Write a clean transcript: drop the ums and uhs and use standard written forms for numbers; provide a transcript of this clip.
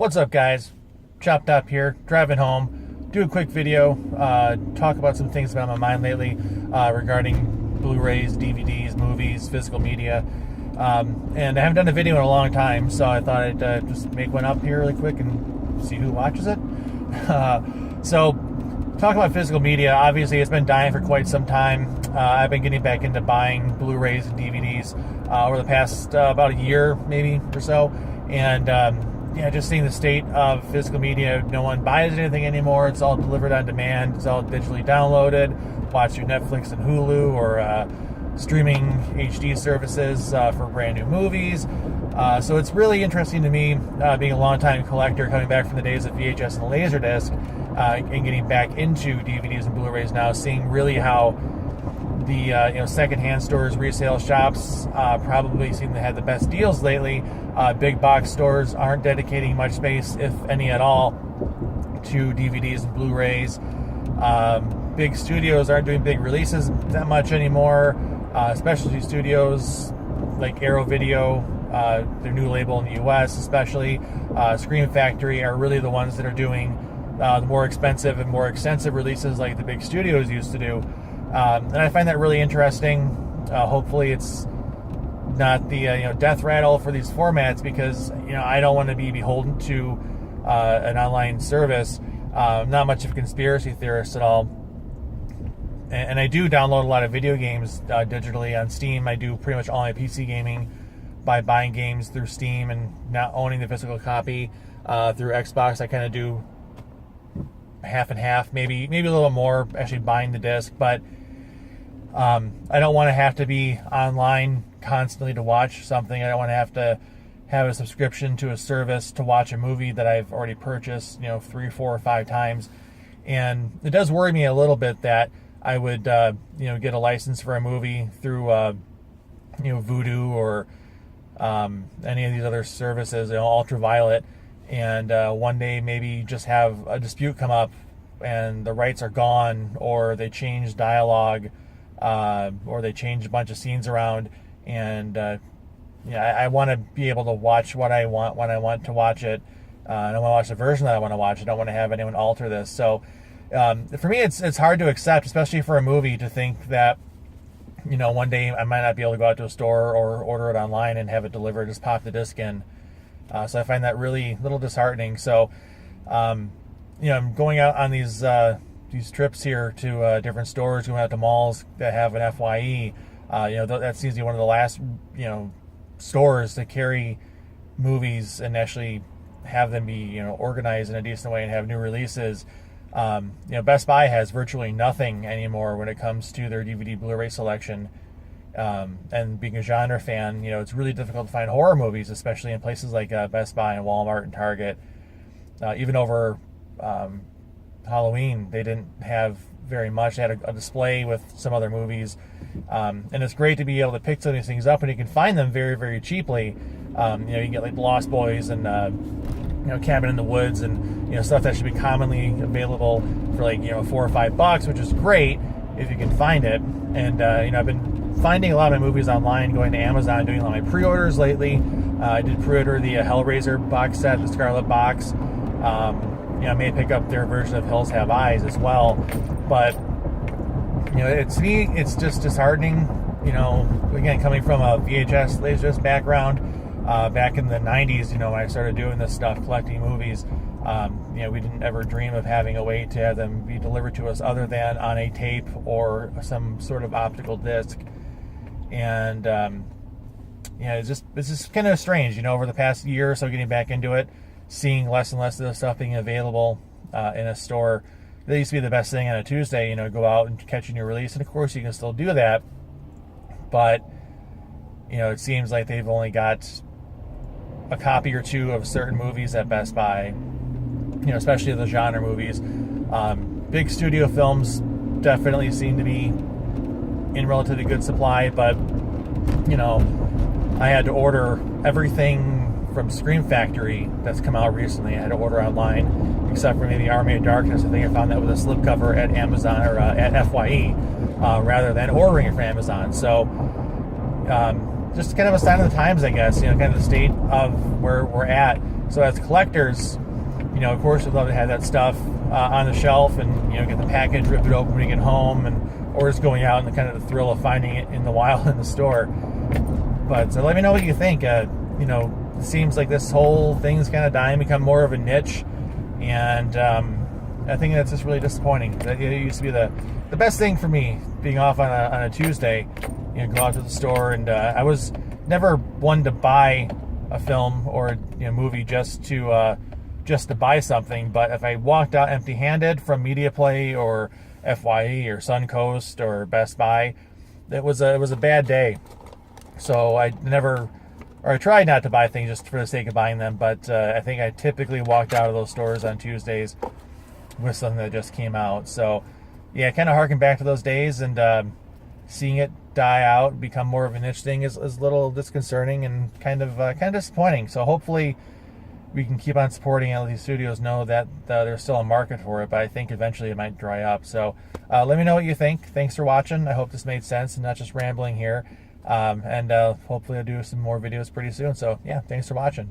What's up, guys? Chopped Up here, driving home. Do a quick video, talk about some things about my mind lately regarding Blu-rays, DVDs, movies, physical media. And I haven't done a video in a long time, so I thought I'd just make one up here really quick and see who watches it. So, talk about physical media. Obviously, it's been dying for quite some time. I've been getting back into buying Blu-rays and DVDs over the past about a year, maybe, or so. And just seeing the state of physical media. No one buys anything anymore. It's all delivered on demand. It's all digitally downloaded. Watch through Netflix and Hulu or streaming HD services for brand new movies. So it's really interesting to me, being a longtime collector, coming back from the days of VHS and Laserdisc, and getting back into DVDs and Blu-rays now, seeing really how the secondhand stores, resale shops probably seem to have the best deals lately. Big box stores aren't dedicating much space, if any at all, to DVDs and Blu-rays. Big studios aren't doing big releases that much anymore. Specialty studios like Arrow Video, their new label in the US especially, Scream Factory, are really the ones that are doing the more expensive and more extensive releases like the big studios used to do. And I find that really interesting. Hopefully it's not the death rattle for these formats, because I don't want to be beholden to an online service. Not much of a conspiracy theorist at all. And I do download a lot of video games digitally on Steam. I do pretty much all my PC gaming by buying games through Steam and not owning the physical copy. Through Xbox, I kind of do half and half, maybe a little more actually buying the disc. But I don't want to have to be online constantly to watch something. I don't want to have a subscription to a service to watch a movie that I've already purchased 3, 4, or 5 times. And it does worry me a little bit that I would get a license for a movie through Vudu or any of these other services, Ultraviolet, and one day maybe just have a dispute come up and the rights are gone, or they change dialogue, or they change a bunch of scenes around, and I want to be able to watch what I want when I want to watch it, and I want to watch the version that I want to watch. I don't want to have anyone alter this. So for me, it's hard to accept, especially for a movie, to think that one day I might not be able to go out to a store or order it online and have it delivered, just pop the disc in. So I find that really a little disheartening. So I'm going out on these trips here to different stores, going out to malls that have an FYE. That seems to be one of the last stores to carry movies and actually have them be organized in a decent way and have new releases. Best Buy has virtually nothing anymore when it comes to their DVD Blu-ray selection. And being a genre fan, it's really difficult to find horror movies, especially in places like Best Buy and Walmart and Target. Even over Halloween, they didn't have very much. They had a display with some other movies. And it's great to be able to pick some of these things up, and you can find them very, very cheaply. You can get like Lost Boys and Cabin in the Woods, and stuff that should be commonly available for like $4 or $5, which is great if you can find it. And I've been finding a lot of my movies online, going to Amazon, doing a lot of my pre-orders lately. I did pre-order the Hellraiser box set, the Scarlet Box. I may pick up their version of Hills Have Eyes as well. But to me, it's just disheartening. Again, coming from a VHS Laserdisc background, back in the 90s, when I started doing this stuff, collecting movies, we didn't ever dream of having a way to have them be delivered to us other than on a tape or some sort of optical disc. And it's just kind of strange, over the past year or so, getting back into it, seeing less and less of the stuff being available in a store. That used to be the best thing on a Tuesday, go out and catch a new release, and of course you can still do that, but it seems like they've only got a copy or two of certain movies at Best Buy, especially the genre movies. Big studio films definitely seem to be in relatively good supply, but I had to order everything from Scream Factory that's come out recently. I had to order online, except for maybe Army of Darkness. I think I found that with a slipcover at Amazon or at FYE, rather than ordering it from Amazon. So just kind of a sign of the times, I guess. Kind of the state of where we're at. So as collectors, of course, we'd love to have that stuff on the shelf and, get the package, rip it open when you get home, or just going out and the kind of the thrill of finding it in the wild in the store. But let me know what you think. It seems like this whole thing's kind of dying, become more of a niche, and I think that's just really disappointing. It used to be the best thing for me, being off on a Tuesday, go out to the store, and I was never one to buy a film or movie just to buy something. But if I walked out empty-handed from Media Play or FYE or Suncoast or Best Buy, it was a bad day. So I tried not to buy things just for the sake of buying them. But I think I typically walked out of those stores on Tuesdays with something that just came out. So yeah, kind of harken back to those days, and seeing it die out, become more of a niche thing is a little disconcerting and kind of disappointing. So hopefully we can keep on supporting it. These studios know that there's still a market for it, but I think eventually it might dry up. So let me know what you think. Thanks for watching. I hope this made sense and not just rambling here. And hopefully I'll do some more videos pretty soon. So yeah, thanks for watching.